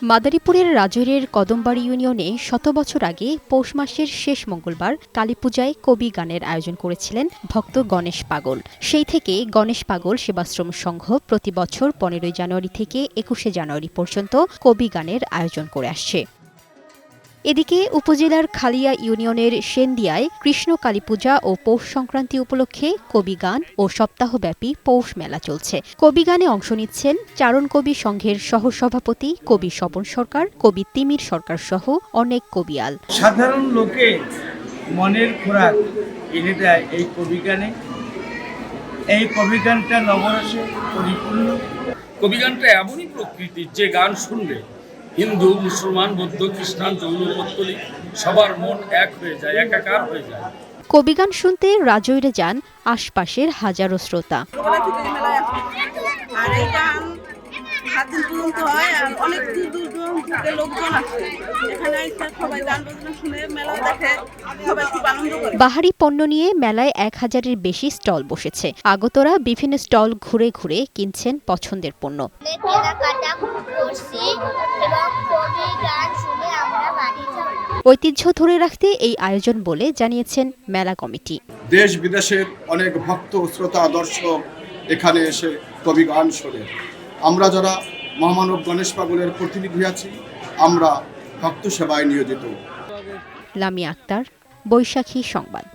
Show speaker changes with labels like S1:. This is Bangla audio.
S1: মাদারীপুরের রাজৈরের কদমবাড়ি ইউনিয়নে শত বছর আগে পৌষ মাসের শেষ মঙ্গলবার কালীপূজায় কবি গানের আয়োজন করেছিলেন ভক্ত গণেশ পাগল। সেই থেকে গণেশ পাগল সেবাশ্রম সংঘ প্রতি বছর ১৫ জানুয়ারি থেকে ২১ জানুয়ারি পর্যন্ত কবি গানের আয়োজন করে আসছে। এদিকে উপজেলার খালিয়া ইউনিয়নের সেনদিয়ায় কৃষ্ণ কালীপূজা ও পৌষ সংক্রান্তি উপলক্ষে কবি গান ও সপ্তাহব্যাপী পৌষ মেলা চলছে। কবি গানে অংশ নিচ্ছেন চারণ কবি সংঘের সহসভাপতি কবি স্বপন সরকার, কবি তিমির সরকার সহ অনেক কবিয়াল।
S2: সাধারণ লোকে মনের খোরাক এনে দেয় এই কবি গানে। এই কবি গানটা নবরসে পরিপূর্ণ।
S3: কবি গানটা এমনই প্রকৃতির যে গান শুনলে হিন্দু, মুসলমান, বৌদ্ধ, খ্রিস্টান, জৈন, পত্তলিক সবার মন এক হয়ে যায়, একাকার হয়ে যায়।
S1: কবি গান শুনতে রাজৈরে যান আশপাশের হাজারো শ্রোতা। বাহারি পণ্য নিয়ে মেলায় ১,০০০-এর বেশি স্টল বসেছে। আগতরা বিভিন্ন স্টল ঘুরে ঘুরে কিনছেন পছন্দের পণ্য। ঐতিহ্য ধরে রাখতে এই আয়োজন বলে জানিয়েছেন মেলা কমিটি।
S4: দেশ বিদেশের অনেক ভক্ত, শ্রোতা, দর্শক এখানে এসে কবি গান শোনে। আমরা যারা মহামানব গণেশ পাগলের প্রতিনিধি আছি, আমরা ভক্ত সেবায় নিয়োজিত।
S1: লামিয়া আক্তার, বৈশাখী সংবাদ।